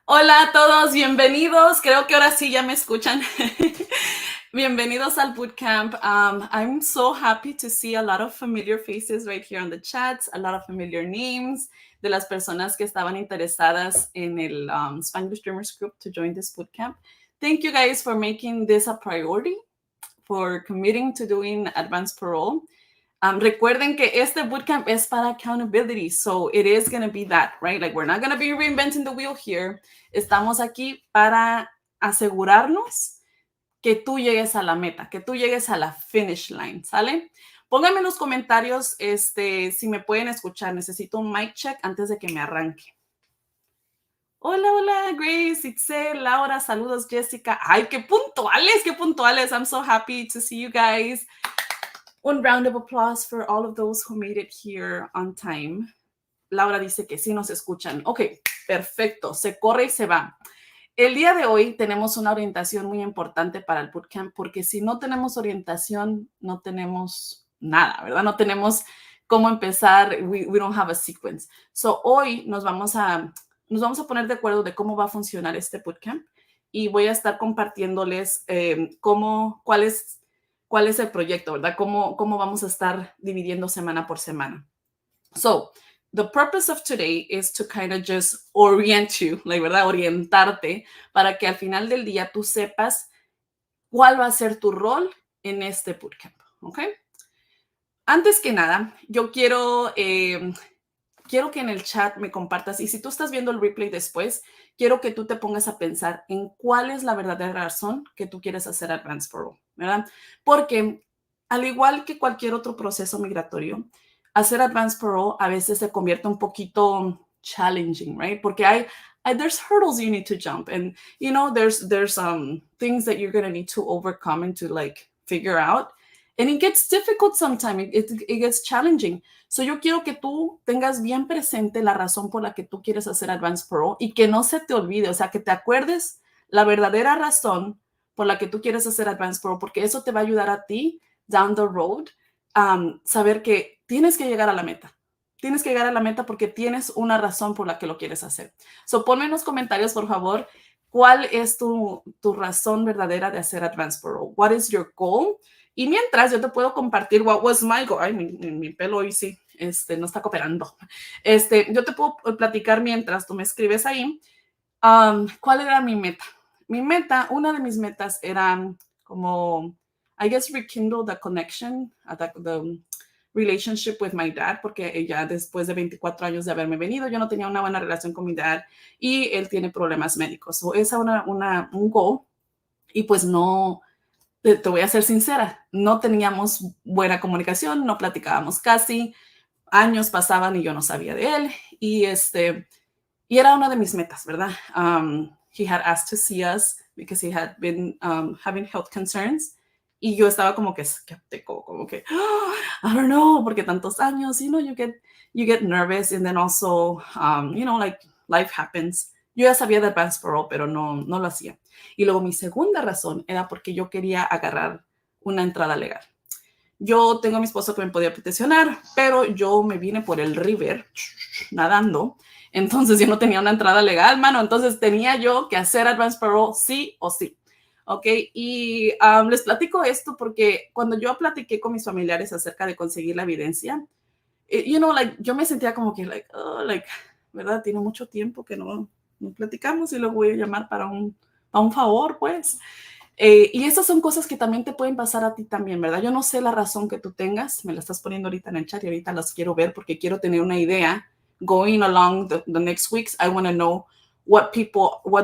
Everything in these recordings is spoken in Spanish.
Hola a todos, bienvenidos. Creo que ahora sí ya me escuchan. Bienvenidos al bootcamp. I'm so happy to see a lot of familiar faces right here on the chats, a lot of familiar names de las personas que estaban interesadas en el Spanglish Dreamers Group to join this bootcamp. Thank you guys for making this a priority, for committing to doing Advance Parole. Recuerden que este bootcamp es para accountability, so it is going to be that, right? Like we're not going to be reinventing the wheel here. Estamos aquí para asegurarnos que tú llegues a la meta, que tú llegues a la finish line, ¿sale? Pónganme en los comentarios si me pueden escuchar. Necesito un mic check antes de que me arranque. Hola, hola, Grace, Itzel, Laura, saludos, Jessica. Ay, qué puntuales, qué puntuales. I'm so happy to see you guys. Un round of applause for all of those who made it here on time. Laura dice que sí nos escuchan. Ok, perfecto. Se corre y se va. El día de hoy tenemos una orientación muy importante para el bootcamp porque si no tenemos orientación, no tenemos nada, ¿verdad? No tenemos cómo empezar. We don't have a sequence. So hoy nos vamos a poner de acuerdo de cómo va a funcionar este bootcamp y voy a estar compartiéndoles cuál es el proyecto, ¿verdad? Cómo vamos a estar dividiendo semana por semana. So, the purpose of today is to kind of just orient you, like, ¿verdad? Orientarte para que al final del día tú sepas cuál va a ser tu rol en este bootcamp, ¿ok? Antes que nada, yo quiero que en el chat me compartas, y si tú estás viendo el replay después, quiero que tú te pongas a pensar en cuál es la verdadera razón que tú quieres hacer Advance Parole, ¿verdad? Porque al igual que cualquier otro proceso migratorio, hacer Advance Parole a veces se convierte un poquito challenging, right? Porque there's hurdles you need to jump, and you know there's things that you're going to need to overcome and to like figure out, and it gets difficult sometimes. It gets challenging. So yo quiero que tú tengas bien presente la razón por la que tú quieres hacer Advance Parole y que no se te olvide, o sea, que te acuerdes la verdadera razón por la que tú quieres hacer Advance Parole, porque eso te va a ayudar a ti down the road, saber que tienes que llegar a la meta. Tienes que llegar a la meta porque tienes una razón por la que lo quieres hacer. So ponme en los comentarios, por favor, cuál es tu razón verdadera de hacer Advance Parole. What is your goal? Y mientras yo te puedo compartir what was my goal. Ay, mi pelo hoy sí, no está cooperando. Yo te puedo platicar mientras tú me escribes ahí cuál era mi meta. Mi meta, una de mis metas era como, I guess, rekindle the connection, the relationship with my dad, porque ya después de 24 años de haberme venido, yo no tenía una buena relación con mi dad y él tiene problemas médicos. So, esa un goal y pues no, te voy a ser sincera, no teníamos buena comunicación, no platicábamos casi, años pasaban y yo no sabía de él y y era una de mis metas, ¿verdad? He had asked to see us because he had been having health concerns. Y yo estaba como que escéptico, como que, oh, I don't know, porque tantos años, you get nervous, and then also, like life happens. Yo ya sabía de Advance Parole, pero no lo hacía. Y luego mi segunda razón era porque yo quería agarrar una entrada legal. Yo tengo a mi esposo que me podía peticionar, pero yo me vine por el river nadando. Entonces yo no tenía una entrada legal, mano. Entonces tenía yo que hacer Advance Parole sí o sí. Ok, y les platico esto porque cuando yo platiqué con mis familiares acerca de conseguir la evidencia, yo me sentía como que, ¿verdad? Tiene mucho tiempo que no platicamos y luego voy a llamar para un favor, pues. Y esas son cosas que también te pueden pasar a ti también, ¿verdad? Yo no sé la razón que tú tengas, me la estás poniendo ahorita en el chat y ahorita las quiero ver porque quiero tener una idea. Going along the next weeks, I want to know what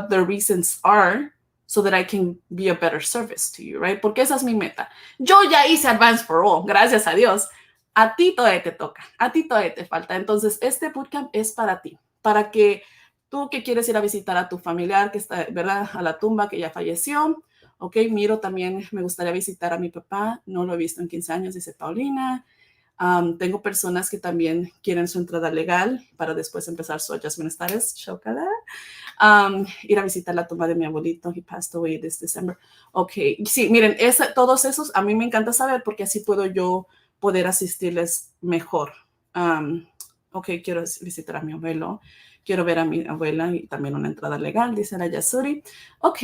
their reasons are so that I can be a better service to you, right? Porque esa es mi meta. Yo ya hice Advance Parole, gracias a Dios. A ti todavía te toca, a ti todavía te falta. Entonces, este bootcamp es para ti, para que tú que quieres ir a visitar a tu familiar que está, ¿verdad? A la tumba que ya falleció. Ok, miro también, me gustaría visitar a mi papá, no lo he visto en 15 años, dice Paulina. Tengo personas que también quieren su entrada legal para después empezar su adjustment status, chócala. Ir a visitar la tumba de mi abuelito, he passed away this December. Ok, sí, miren, todos esos a mí me encanta saber porque así puedo yo poder asistirles mejor. Ok, quiero visitar a mi abuelo, quiero ver a mi abuela y también una entrada legal, dice la Yasuri. Ok,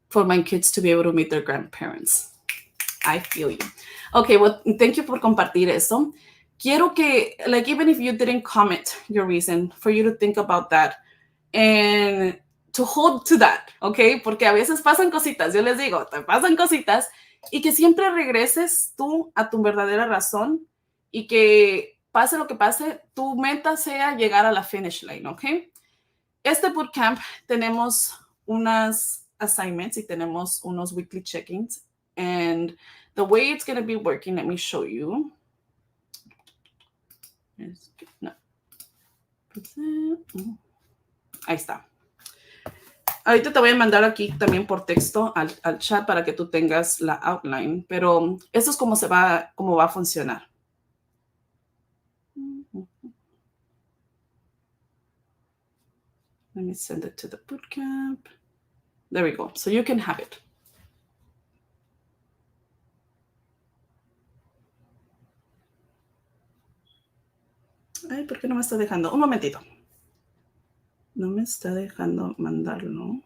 for my kids to be able to meet their grandparents. I feel you. Okay, well, thank you por compartir eso. Quiero que, like, even if you didn't comment your reason, for you to think about that and to hold to that, okay? Porque a veces pasan cositas, yo les digo, te pasan cositas y que siempre regreses tú a tu verdadera razón y que pase lo que pase, tu meta sea llegar a la finish line, okay? Este bootcamp tenemos unas assignments y tenemos unos weekly check-ins. And the way it's going to be working, let me show you. No. Ahí está. Ahorita te voy a mandar aquí también por texto al chat para que tú tengas la outline, pero esto es cómo va a funcionar. Let me send it to the bootcamp. There we go. So you can have it. Ay, ¿por qué no me está dejando? Un momentito. No me está dejando mandarlo.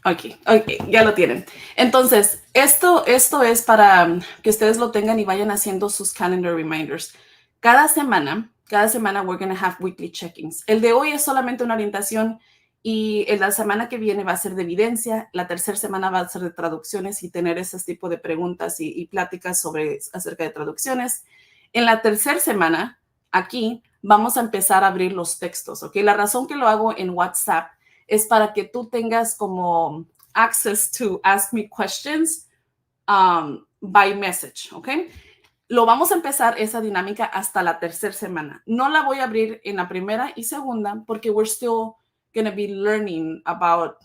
Ok, ya lo tienen. Entonces, esto es para que ustedes lo tengan y vayan haciendo sus calendar reminders. Cada semana we're going to have weekly check-ins. El de hoy es solamente una orientación y la semana que viene va a ser de evidencia. La tercera semana va a ser de traducciones y tener ese tipo de preguntas y pláticas acerca de traducciones. En la tercera semana, aquí, vamos a empezar a abrir los textos, ¿ok? La razón que lo hago en WhatsApp es para que tú tengas como access to ask me questions by message, ¿ok? Lo vamos a empezar esa dinámica hasta la tercera semana. No la voy a abrir en la primera y segunda porque we're still going to be learning about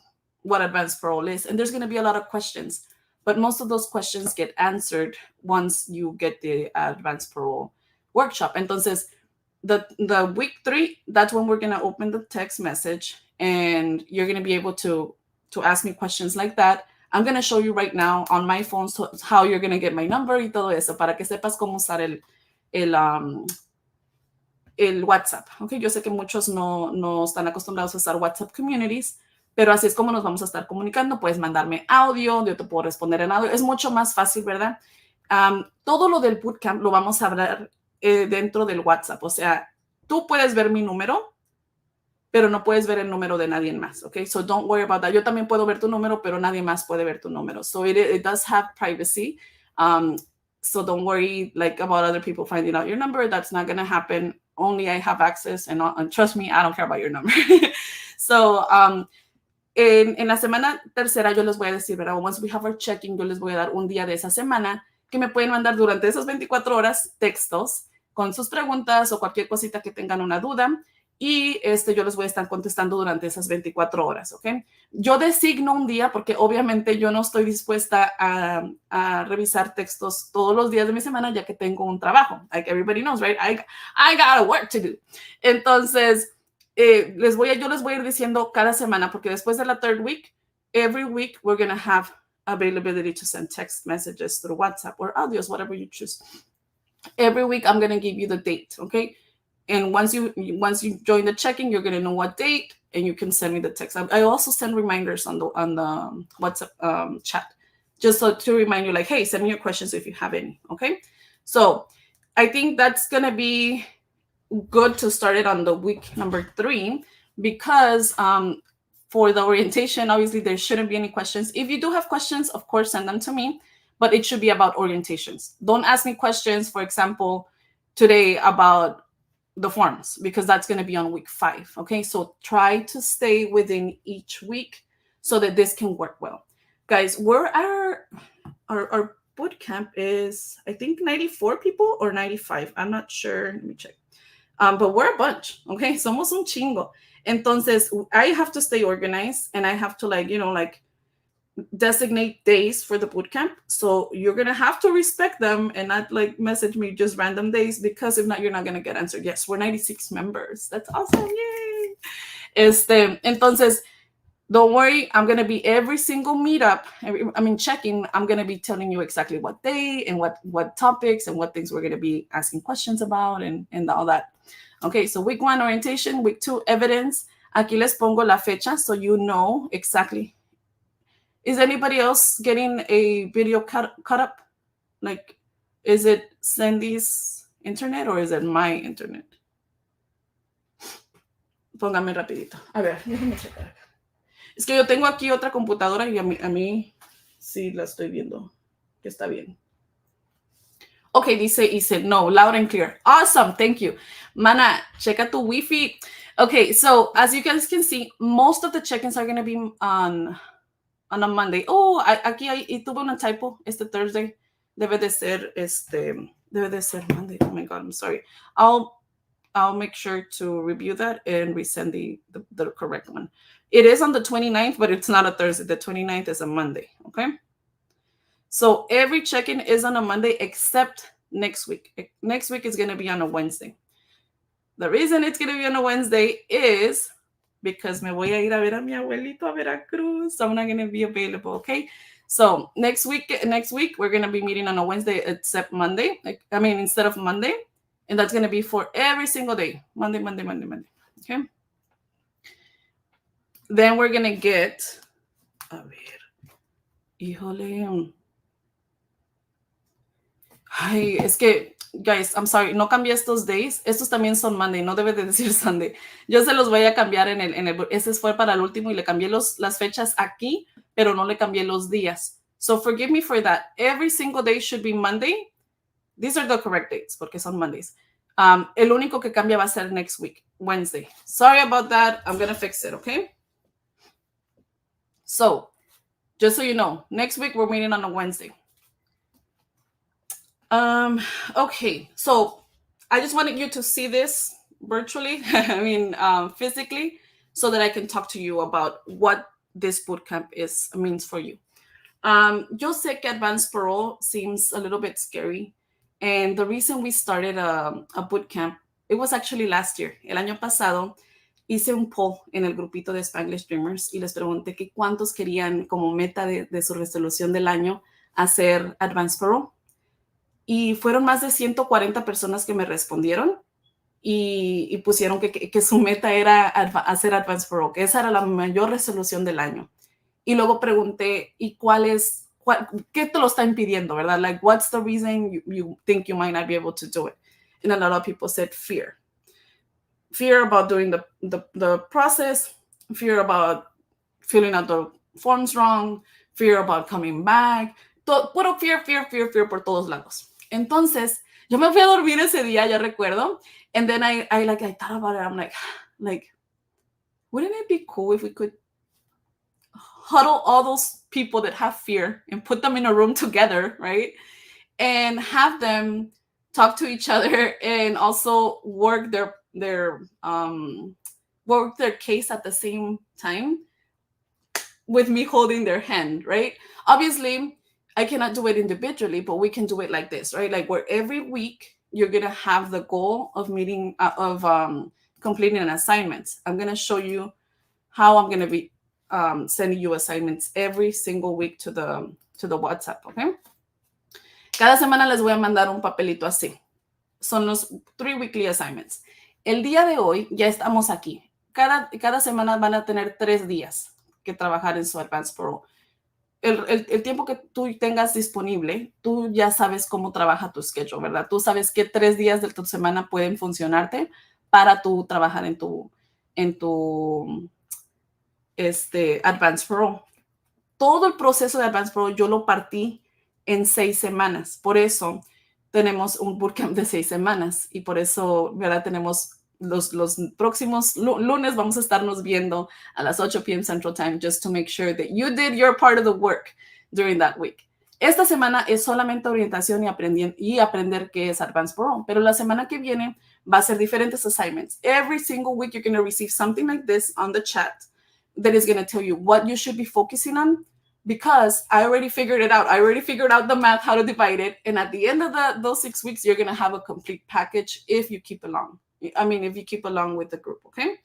what Advance Parole is, and there's going to be a lot of questions, but most of those questions get answered once you get the Advance Parole workshop. Entonces, the week 3, that's when we're going to open the text message and you're going to be able to ask me questions like that. I'm going to show you right now on my phone how you're going to get my number y todo eso para que sepas cómo usar el WhatsApp. Okay, yo sé que muchos no están acostumbrados a usar WhatsApp Communities, pero así es como nos vamos a estar comunicando. Puedes mandarme audio, yo te puedo responder en audio. Es mucho más fácil, ¿verdad? Todo lo del bootcamp lo vamos a hablar dentro del WhatsApp. O sea, tú puedes ver mi número, pero no puedes ver el número de nadie más, ¿ok? So don't worry about that. Yo también puedo ver tu número, pero nadie más puede ver tu número. So it does have privacy. So don't worry like about other people finding out your number. That's not going to happen. Only I have access, and trust me, I don't care about your number. So en la semana tercera yo les voy a decir, ¿verdad? Once we have our checking, yo les voy a dar un día de esa semana que me pueden mandar durante esas 24 horas textos con sus preguntas o cualquier cosita que tengan una duda. Y yo les voy a estar contestando durante esas 24 horas, ¿ok? Yo designo un día porque obviamente yo no estoy dispuesta a revisar textos todos los días de mi semana ya que tengo un trabajo. Like everybody knows, right? I got work to do. Entonces, yo les voy a ir diciendo cada semana porque después de la third week, every week we're going to have availability to send text messages through WhatsApp or audios, whatever you choose. Every week I'm going to give you the date, okay? And once you join the check-in, you're going to know what date, and you can send me the text. I also send reminders on the WhatsApp chat, just to remind you, like, hey, send me your questions if you have any, okay? So I think that's going to be good to start it on the week number 3 because for the orientation, obviously, there shouldn't be any questions. If you do have questions, of course, send them to me, but it should be about orientations. Don't ask me questions, for example, today about the forms because that's going to be on week 5. Okay, so try to stay within each week so that this can work well, guys. Our boot camp is, I think, 94 people or 95. I'm not sure. Let me check. But we're a bunch. Okay, somos un chingo. Entonces, I have to stay organized and I have to designate days for the bootcamp. So you're going to have to respect them and not message me just random days because if not, you're not going to get answered. Yes, we're 96 members. That's awesome. Yay. Entonces, Don't worry, I'm going to be every single meetup, check-in, I'm going to be telling you exactly what day and what topics and what things we're going to be asking questions about and all that. Okay, so week 1, orientation. Week 2, evidence. Aquí les pongo la fecha so you know exactly. Is anybody else getting a video cut up? Like, is it Sandy's internet or is it my internet? Póngame rapidito. A ver, déjame checar. Es que yo tengo aquí otra computadora y a mí sí la estoy viendo. Que está bien. Okay, dice, no, loud and clear. Awesome, thank you. Mana, checa tu Wi-Fi. Okay, so as you guys can see, most of the check-ins are going to be on a Monday. Oh, aquí tuve una typo. Thursday debe de ser Monday. Oh my God, I'm sorry. I'll make sure to review that and resend the correct one. It is on the 29th, but it's not a Thursday. The 29th is a Monday, okay? So every check-in is on a Monday except next week. Next week is going to be on a Wednesday. The reason it's going to be on a Wednesday is because me voy a ir a ver a mi abuelito a Veracruz. So I'm not going to be available, okay? So next week, we're going to be meeting on a Wednesday except Monday. Instead of Monday. And that's going to be for every single day. Monday. Okay? Then we're going to get... A ver. Híjole. Ay, es que, guys, I'm sorry, no cambié estos days. Estos también son Monday, no debe de decir Sunday. Yo se los voy a cambiar en el ese fue para el último y le cambié las fechas aquí, pero no le cambié los días. So forgive me for that. Every single day should be Monday. These are the correct dates porque son Mondays. El único que cambia va a ser next week, Wednesday. Sorry about that. I'm going to fix it, okay? So, just so you know, next week we're meeting on a Wednesday. Okay, so I just wanted you to see this virtually, physically, so that I can talk to you about what this bootcamp means for you. Yo sé que Advance Parole seems a little bit scary. And the reason we started a bootcamp, it was actually last year. El año pasado hice un poll en el grupito de Spanglish Dreamers y les pregunté que cuántos querían como meta de su resolución del año hacer Advance Parole. Y fueron más de 140 personas que me respondieron y pusieron que su meta era hacer Advance Parole, que esa era la mayor resolución del año. Y luego pregunté, ¿y qué te lo está impidiendo, verdad? Like, what's the reason you think you might not be able to do it? And a lot of people said fear. Fear about doing the process, fear about filling out the forms wrong, fear about coming back. Puro fear por todos lados. Entonces, yo me fui a dormir ese día, ya recuerdo. And then I thought about it. I'm like, wouldn't it be cool if we could huddle all those people that have fear and put them in a room together, right? And have them talk to each other and also work their case at the same time with me holding their hand, right? Obviously, I cannot do it individually, but we can do it like this, right? Like where every week you're going to have the goal of completing an assignment. I'm going to show you how I'm going to be sending you assignments every single week to the WhatsApp, okay? Cada semana les voy a mandar un papelito así. Son los 3 weekly assignments. El día de hoy ya estamos aquí. Cada semana van a tener 3 días que trabajar en su Advance Parole. El tiempo que tú tengas disponible, tú ya sabes cómo trabaja tu schedule, ¿verdad? Tú sabes qué 3 días de tu semana pueden funcionarte para tú trabajar en tu Advance Parole. Todo el proceso de Advance Parole yo lo partí en 6 semanas. Por eso tenemos un bootcamp de 6 semanas y por eso, ¿verdad? Tenemos los próximos lunes vamos a estarnos viendo a las 8 p.m. Central Time just to make sure that you did your part of the work during that week. Esta semana es solamente orientación y aprender qué es Advance Parole, pero la semana que viene va a ser diferentes assignments. Every single week you're going to receive something like this on the chat that is going to tell you what you should be focusing on, because I already figured it out. I already figured out the math, how to divide it. And at the end of those 6 weeks, you're going to have a complete package if you keep along. If you keep along with the group, okay?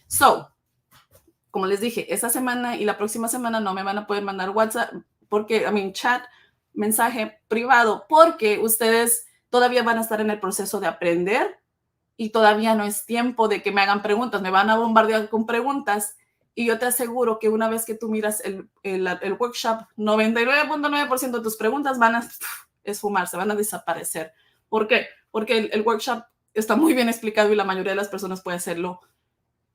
So, como les dije, esta semana y la próxima semana no me van a poder mandar WhatsApp, porque, chat, mensaje privado, porque ustedes todavía van a estar en el proceso de aprender y todavía no es tiempo de que me hagan preguntas, me van a bombardear con preguntas y yo te aseguro que una vez que tú miras el workshop, 99.9% de tus preguntas van a esfumarse, van a desaparecer. ¿Por qué? Porque el workshop está muy bien explicado y la mayoría de las personas puede hacerlo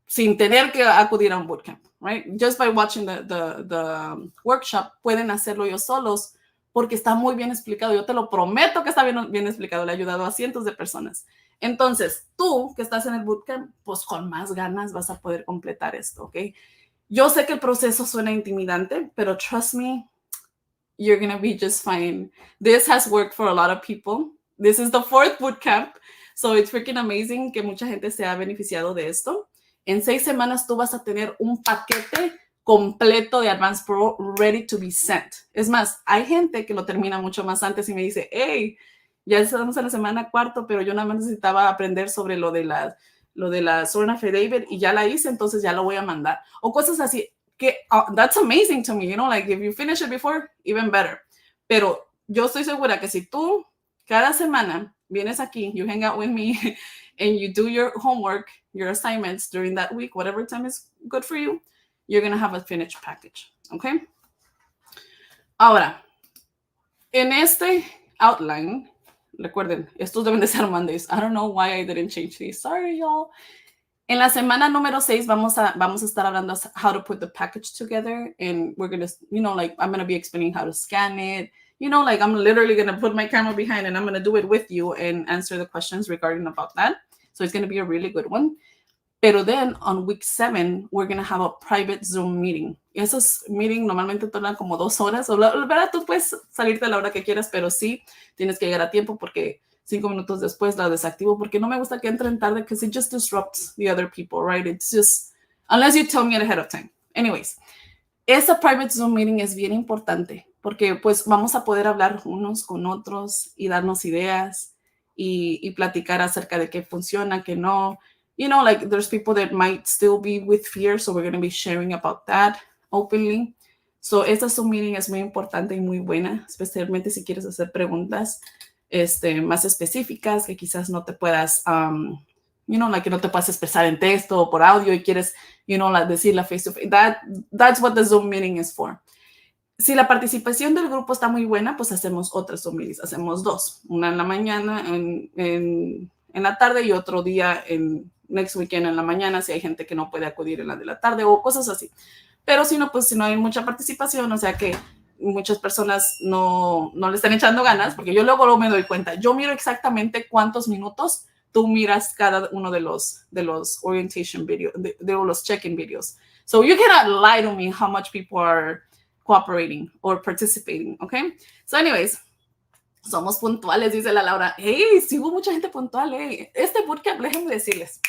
sin tener que acudir a un bootcamp, right? Just by watching the workshop, pueden hacerlo ellos solos porque está muy bien explicado. Yo te lo prometo que está bien explicado. Le ha ayudado a cientos de personas. Entonces, tú que estás en el bootcamp, pues con más ganas vas a poder completar esto, ¿ok? Yo sé que el proceso suena intimidante, pero trust me, you're going to be just fine. This has worked for a lot of people. This is the 4th bootcamp, so it's freaking amazing que mucha gente se ha beneficiado de esto. En 6 semanas tú vas a tener un paquete completo de Advance Parole ready to be sent. Es más, hay gente que lo termina mucho más antes y me dice, hey, ya estamos en la semana 4, pero yo nada más necesitaba aprender sobre lo de la Sworn Affidavit y ya la hice, entonces ya lo voy a mandar. O cosas así. Que, that's amazing to me, you know, like if you finish it before, even better. Pero yo estoy segura que si tú cada semana vienes aquí, you hang out with me, and you do your homework, your assignments during that week, whatever time is good for you, you're going to have a finished package, okay? Ahora, en este outline, recuerden, estos deben de ser Mondays. I don't know why I didn't change these. Sorry, y'all. En la semana número 6 vamos a estar hablando how to put the package together, and we're going to, you know, like I'm going to be explaining how to scan it. You know, like I'm literally going to put my camera behind and I'm going to do it with you and answer the questions regarding about that. So it's going to be a really good one. Pero then on week 7, we're going to have a private Zoom meeting. Y esos meetings normalmente toman como 2 horas. O la verdad, tú puedes salirte a la hora que quieras, pero sí tienes que llegar a tiempo porque 5 minutos después la desactivo porque no me gusta que entren tarde because it just disrupts the other people, right? It's just, unless you tell me ahead of time. Anyways, esa private Zoom meeting es bien importante porque pues vamos a poder hablar unos con otros y darnos ideas y platicar acerca de qué funciona, qué no. You know, like there's people that might still be with fear, so we're going to be sharing about that openly. So esta Zoom meeting es muy importante y muy buena, especialmente si quieres hacer preguntas más específicas que quizás no te puedas, you know, like que no te puedas expresar en texto o por audio y quieres, you know, like decirla face to face. That's what the Zoom meeting is for. Si la participación del grupo está muy buena, pues hacemos otras Zoom meetings. Hacemos 2. Una en la mañana, en la tarde y otro día next weekend en la mañana si hay gente que no puede acudir en la de la tarde o cosas así. Pero si no, pues si no hay mucha participación, o sea que muchas personas no le están echando ganas, porque yo luego me doy cuenta. Yo miro exactamente cuántos minutos tú miras cada uno de los orientation videos, de los check-in videos. So you cannot lie to me how much people are cooperating or participating, okay? So anyways, somos puntuales, dice la Laura. Hey, sí hubo mucha gente puntual, hey. Este bootcamp, déjenme decirles,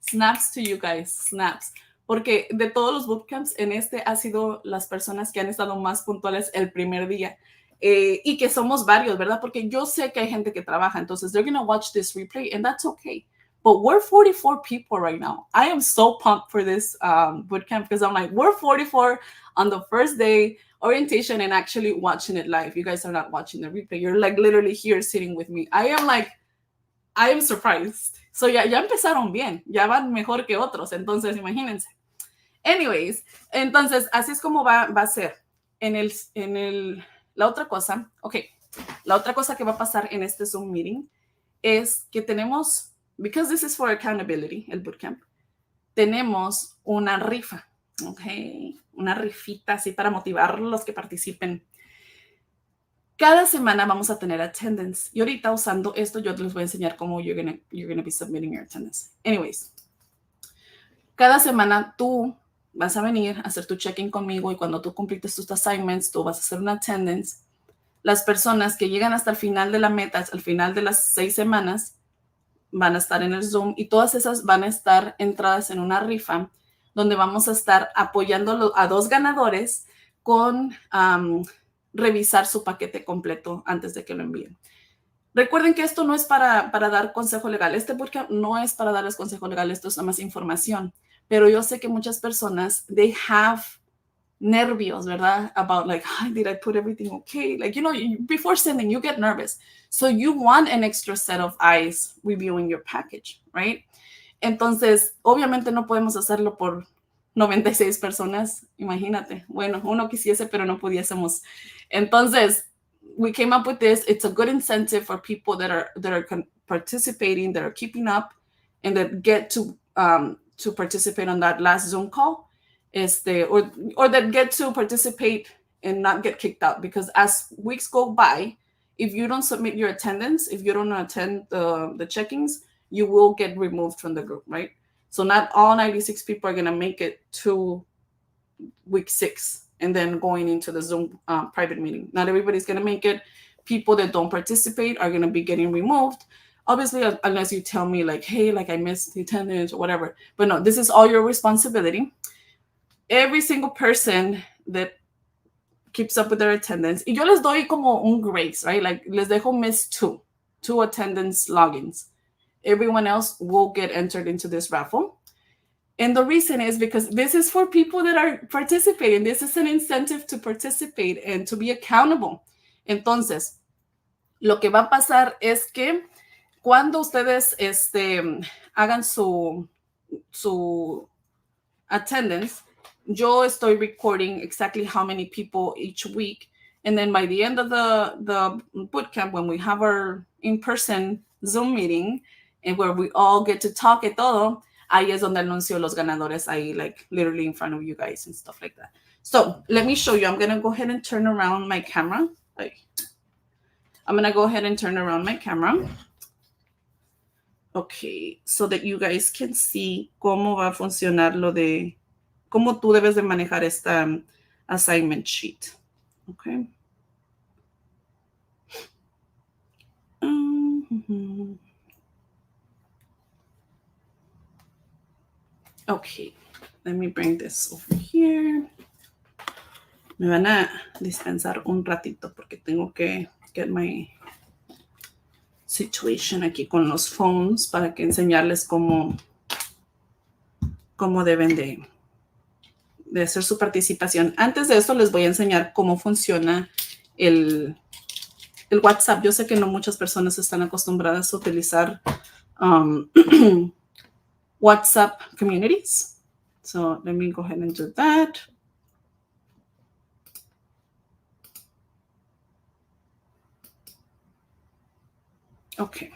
snaps to you guys, snaps. Porque de todos los bootcamps, en este ha sido las personas que han estado más puntuales el primer día. Y que somos varios, ¿verdad? Porque yo sé que hay gente que trabaja, entonces they're going to watch this replay and that's okay. But we're 44 people right now. I am so pumped for this bootcamp because I'm like, we're 44 on the first day orientation and actually watching it live. You guys are not watching the replay. You're like literally here sitting with me. I am surprised. So ya empezaron bien, ya van mejor que otros, entonces imagínense. Anyways, entonces así es como va a ser. La otra cosa, la otra cosa que va a pasar en este Zoom meeting es que tenemos, because this is for accountability, el bootcamp, tenemos una rifa, una rifita así para motivar a los que participen. Cada semana vamos a tener attendance. Y ahorita usando esto, yo les voy a enseñar cómo you're gonna be submitting your attendance. Anyways, cada semana tú vas a venir a hacer tu check-in conmigo y cuando tú completes tus assignments, tú vas a hacer una attendance. Las personas que llegan hasta el final de la meta, al final de las 6 semanas, van a estar en el Zoom y todas esas van a estar entradas en una rifa donde vamos a estar apoyando a 2 ganadores con revisar su paquete completo antes de que lo envíen. Recuerden que esto no es para dar consejo legal. Este bootcamp no es para darles consejo legal, esto es nada más información. pero yo sé que muchas personas, they have nervios, ¿verdad? About like, did I put everything okay? Like, before sending, you get nervous. So you want an extra set of eyes reviewing your package, right? Entonces, obviamente no podemos hacerlo por 96 personas, imagínate. Bueno, uno quisiese, pero no pudiésemos. Entonces, we came up with this. It's a good incentive for people that are participating, that are keeping up, and that get to participate on that last Zoom call, or that get to participate and not get kicked out. Because as weeks go by, if you don't submit your attendance, if you don't attend the check-ins, you will get removed from the group, right? So not all 96 people are going to make it to week 6 and then going into the Zoom private meeting. Not everybody's going to make it. People that don't participate are going to be getting removed. Obviously, unless you tell me like, hey, like I missed the attendance or whatever. But no, this is all your responsibility. Every single person that keeps up with their attendance. Y yo les doy como un grace, right? Like les dejo miss two attendance logins. Everyone else will get entered into this raffle. And the reason is because this is for people that are participating. This is an incentive to participate and to be accountable. Entonces, lo que va a pasar es que cuando ustedes hagan su attendance, yo estoy recording exactly how many people each week. And then by the end of the bootcamp, when we have our in-person Zoom meeting, and where we all get to talk y todo, ahí es donde anuncio los ganadores ahí, like literally in front of you guys and stuff like that. So let me show you. I'm going to go ahead and turn around my camera. I'm going to go ahead and turn around my camera. Okay, so that you guys can see cómo va a funcionar lo de cómo tú debes de manejar esta assignment sheet. Okay. Okay, let me bring this over here. Me van a dispensar un ratito porque tengo que get my situation aquí con los phones para que enseñarles cómo deben de hacer su participación. Antes de eso les voy a enseñar cómo funciona el WhatsApp. Yo sé que no muchas personas están acostumbradas a utilizar WhatsApp communities. So let me go ahead and do that. Okay.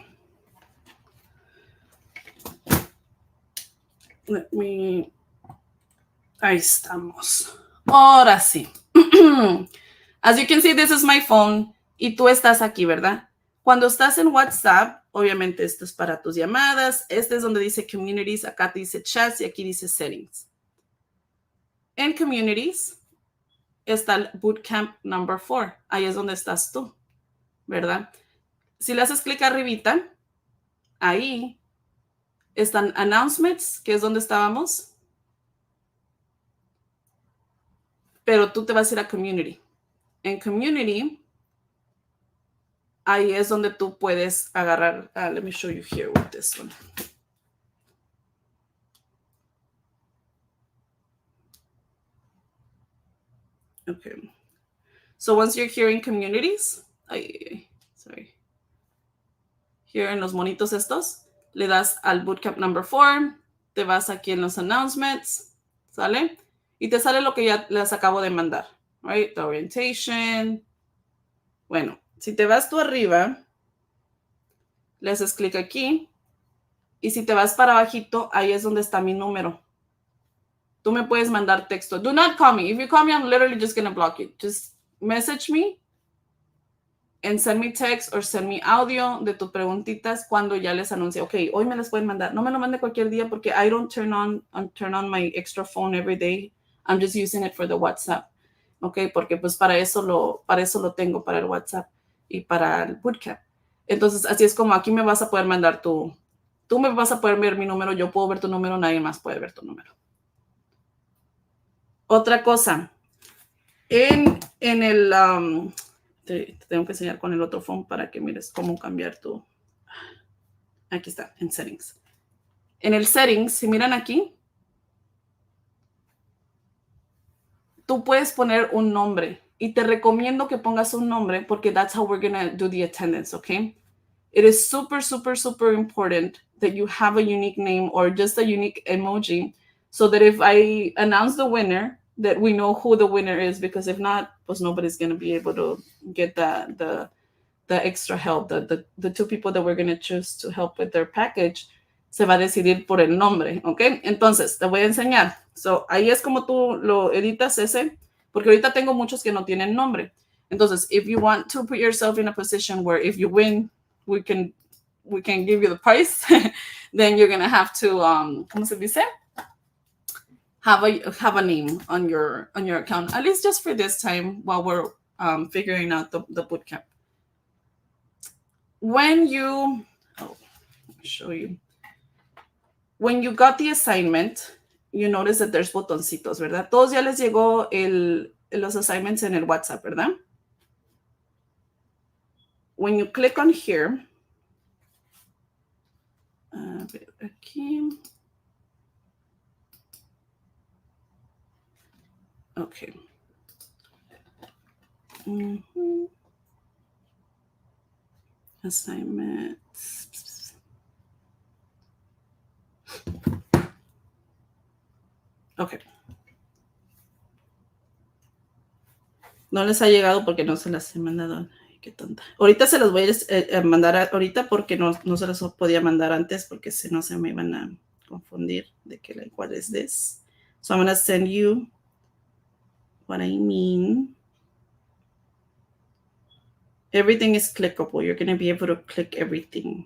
Ahí estamos. Ahora sí. As you can see, this is my phone. Y tú estás aquí, ¿verdad? Cuando estás en WhatsApp, obviamente esto es para tus llamadas. Este es donde dice Communities. Acá dice Chats y aquí dice Settings. En Communities está el Bootcamp number 4. Ahí es donde estás tú, ¿verdad? Si le haces clic arribita, ahí están Announcements, que es donde estábamos. Pero tú te vas a ir a Community. En Community, ahí es donde tú puedes agarrar. Let me show you here with this one. Okay. So once you're here in Communities, sorry. Here en los monitos estos, le das al Bootcamp number 4, te vas aquí en los Announcements, ¿sale? Y te sale lo que ya les acabo de mandar, right? The orientation. Bueno, si te vas tú arriba, le haces clic aquí. Y si te vas para abajito, ahí es donde está mi número. Tú me puedes mandar texto. Do not call me. If you call me, I'm literally just going to block you. Just message me and send me text or send me audio de tus preguntitas cuando ya les anuncie. Ok, hoy me las pueden mandar. No me lo mande cualquier día porque I don't turn on my extra phone every day. I'm just using it for the WhatsApp. Ok, porque pues para eso lo tengo, para el WhatsApp y para el Bootcamp. Entonces, así es como aquí me vas a poder mandar tú me vas a poder ver mi número, yo puedo ver tu número, nadie más puede ver tu número. Otra cosa, en el, te tengo que enseñar con el otro phone para que mires cómo cambiar tu, aquí está, en Settings. En el Settings, si miran aquí, tú puedes poner un nombre. Y te recomiendo que pongas un nombre porque that's how we're going to do the attendance, okay? It is super, super, super important that you have a unique name or just a unique emoji so that if I announce the winner, that we know who the winner is, because if not, pues nobody's going to be able to get the extra help. The two people that we're going to choose to help with their package se va a decidir por el nombre, ¿ok? Entonces, te voy a enseñar. So, ahí es como tú lo editas ese, porque ahorita tengo muchos que no tienen nombre. Entonces, if you want to put yourself in a position where if you win, we can give you the prize, then you're going to have to, ¿cómo se dice? Have a name on your account, at least just for this time while we're figuring out the bootcamp. When you, I'll show you. When you got the assignment, you notice that there's botoncitos, ¿verdad? Todos ya les llegó los assignments en el WhatsApp, ¿verdad? When you click on here, a ver, aquí. Okay. Assignments. Okay. No les ha llegado porque no se las he mandado. Ay, qué tonta. Ahorita se los voy a mandar ahorita porque no se los podía mandar antes porque si no se me iban a confundir de que like, what is this? So I'm going to send you what I mean. Everything is clickable. You're going to be able to click everything.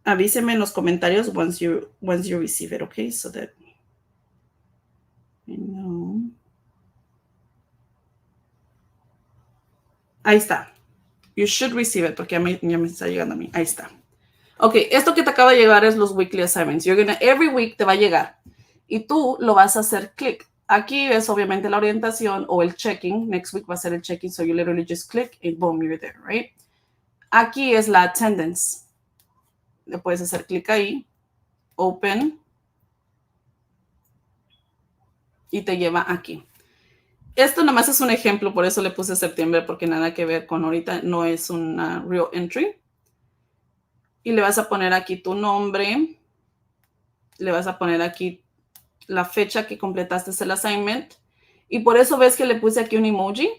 Avíseme en los comentarios once you receive it, okay? So that you know. Ahí está. You should receive it porque ya me está llegando a mí. Ahí está. Ok, esto que te acaba de llegar es los weekly assignments. Every week te va a llegar y tú lo vas a hacer clic. Aquí es obviamente la orientación o el checking. Next week va a ser el checking, so you literally just click and boom, you're there, right? Aquí es la attendance. Le puedes hacer clic ahí, open, y te lleva aquí. Esto nomás es un ejemplo, por eso le puse septiembre, porque nada que ver con ahorita, no es una real entry. Y le vas a poner aquí tu nombre, le vas a poner aquí la fecha que completaste el assignment, y por eso ves que le puse aquí un emoji,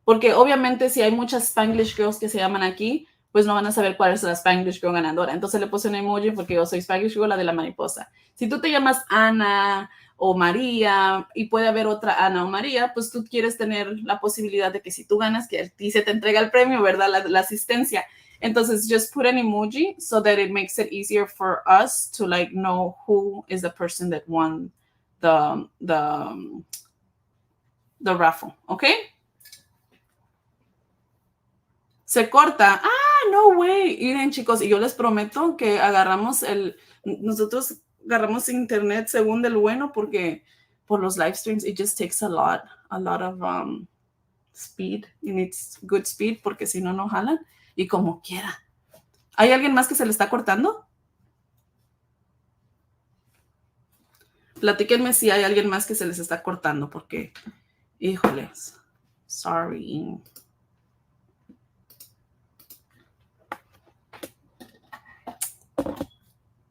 porque obviamente si hay muchas Spanglish girls que se llaman aquí, pues no van a saber cuál es la Spanglish girl ganadora. Entonces le puse un emoji porque yo soy Spanglish girl, la de la mariposa. Si tú te llamas Ana o María y puede haber otra Ana o María, pues tú quieres tener la posibilidad de que si tú ganas, que a ti se te entrega el premio, ¿verdad? La asistencia. Entonces, just put an emoji so that it makes it easier for us to like know who is the person that won the raffle, ¿ok? Se corta. Ah, no way. Miren, chicos, y yo les prometo que nosotros agarramos internet según del bueno porque por los live streams it just takes a lot of speed. You need good speed porque si no, no jalan. Y como quiera. ¿Hay alguien más que se le está cortando? Platíquenme si hay alguien más que se les está cortando porque, híjoles, sorry.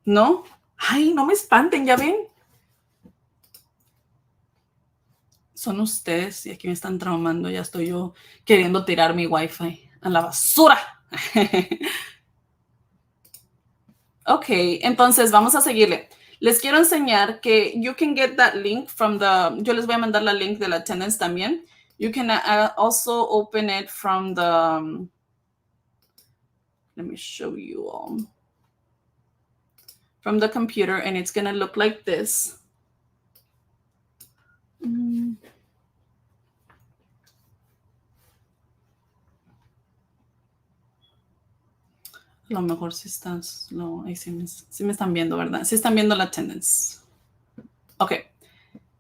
¿No? Ay, no me espanten, ¿ya ven? Son ustedes y aquí me están traumando. Ya estoy yo queriendo tirar mi wifi a la basura. Ok, entonces vamos a seguirle. Les quiero enseñar que you can get that link from yo les voy a mandar la link de la attendance también. You can also open it from let me show you all. From the computer, and it's going to look like this. A lo mejor si estás, ahí sí me están viendo, ¿verdad? Sí están viendo la attendance. Ok.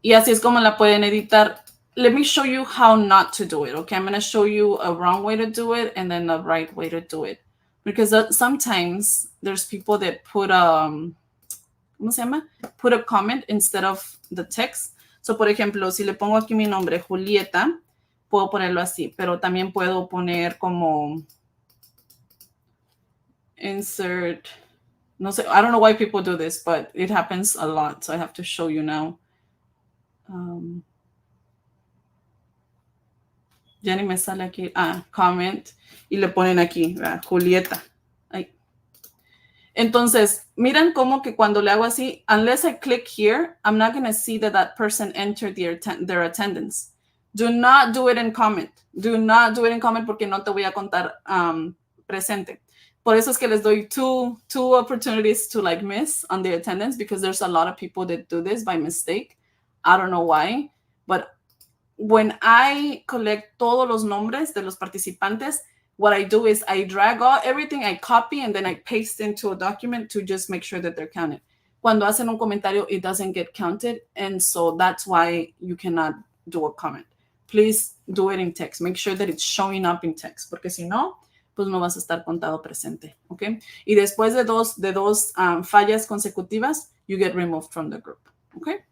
Y así es como la pueden editar. Let me show you how not to do it, okay? I'm going to show you a wrong way to do it and then a right way to do it. Because sometimes there's people that put ¿cómo se llama? Put a comment instead of the text. So, por ejemplo, si le pongo aquí mi nombre, Julieta, puedo ponerlo así, pero también puedo poner como insert, no sé, I don't know why people do this, but it happens a lot, so I have to show you now. Ya ni me sale aquí, comment, y le ponen aquí, Julieta. Ay. Entonces, miren cómo que cuando le hago así, unless I click here, I'm not going to see that that person entered their attendance. Do not do it in comment. Do not do it in comment porque no te voy a contar presente. Por eso es que les doy two opportunities to like miss on the attendance because there's a lot of people that do this by mistake. I don't know why, but when I collect todos los nombres de los participantes, what I do is I drag out everything, I copy, and then I paste into a document to just make sure that they're counted. Cuando hacen un comentario, it doesn't get counted, and so that's why you cannot do a comment. Please do it in text. Make sure that it's showing up in text, porque si no, pues no vas a estar contado presente, ¿ok? Y después de dos fallas consecutivas, you get removed from the group, ¿ok?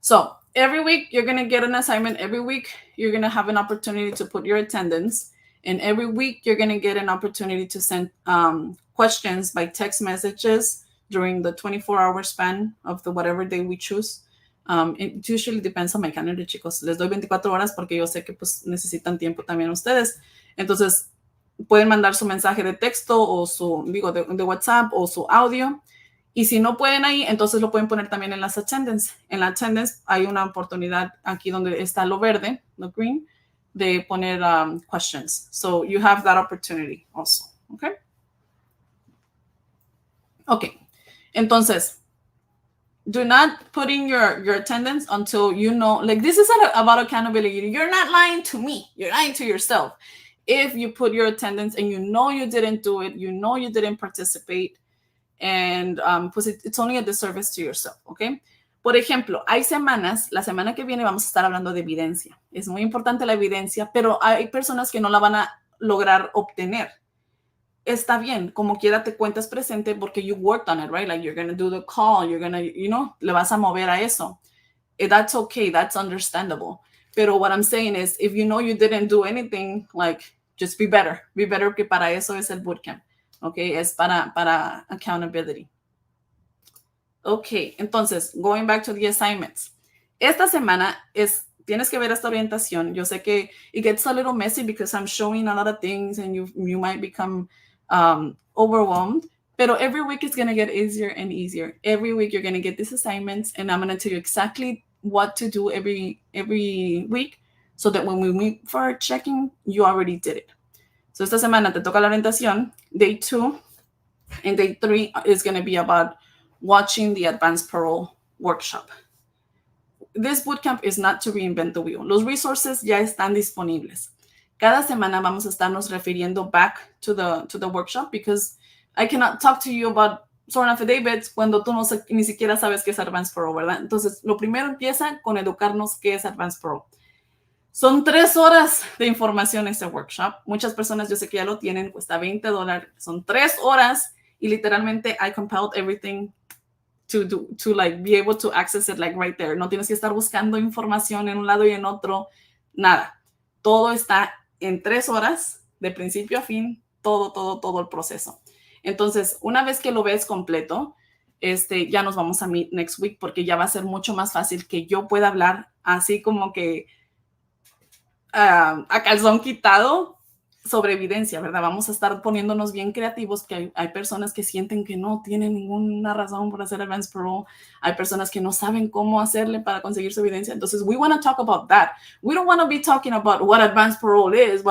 So every week, you're going to get an assignment. Every week, you're going to have an opportunity to put your attendance. And every week, you're going to get an opportunity to send questions by text messages during the 24-hour span of the whatever day we choose. It usually depends on my calendar, chicos. Les doy 24 horas porque yo sé que pues, necesitan tiempo también ustedes. Entonces, pueden mandar su mensaje de texto o su, digo, de WhatsApp o su audio. Y si no pueden ahí, entonces lo pueden poner también en las attendance. En la attendance hay una oportunidad aquí donde está lo verde, lo green, de poner questions. So you have that opportunity also, okay? Okay, entonces, do not put in your attendance until you know, like this isn't about accountability. You're not lying to me. You're lying to yourself. If you put your attendance and you know you didn't do it, you know you didn't participate, and pues it's only a disservice to yourself, ¿ok? Por ejemplo, hay semanas, la semana que viene vamos a estar hablando de evidencia. Es muy importante la evidencia, pero hay personas que no la van a lograr obtener. Está bien, como quiera te cuentas presente porque you worked on it, right? Like you're going to do the call, you're going to, you know, le vas a mover a eso. That's okay, that's understandable. Pero what I'm saying is, if you know you didn't do anything, like, just be better. Be better, que para eso es el bootcamp. Okay, es para accountability. Okay, entonces, going back to the assignments. Esta semana tienes que ver esta orientación. Yo sé que it gets a little messy because I'm showing a lot of things and you might become overwhelmed. Pero every week it's going to get easier and easier. Every week you're going to get these assignments and I'm going to tell you exactly what to do every week so that when we meet for our checking, you already did it. So esta semana te toca la orientación. Day 2 and day 3 is going to be about watching the Advance Parole workshop. This bootcamp is not to reinvent the wheel. Los resources ya están disponibles. Cada semana vamos a estarnos refiriendo back to the workshop because I cannot talk to you about sworn affidavits cuando tú ni siquiera sabes qué es Advance Parole, ¿verdad? Entonces, lo primero empieza con educarnos qué es Advance Parole. Son 3 horas de información este workshop. Muchas personas yo sé que ya lo tienen, cuesta $20. Son 3 horas y literalmente I compiled everything to like be able to access it like right there. No tienes que estar buscando información en un lado y en otro, nada. Todo está en 3 horas, de principio a fin, todo el proceso. Entonces, una vez que lo ves completo, ya nos vamos a meet next week porque ya va a ser mucho más fácil que yo pueda hablar así como que a calzón quitado sobre evidencia, ¿verdad? Vamos a estar poniéndonos bien creativos, que hay personas que sienten que no tienen ninguna razón por hacer Advance Parole, hay personas que no saben cómo hacerle para conseguir su evidencia, entonces we want to talk about that. We don't want to be talking about what Advance Parole is,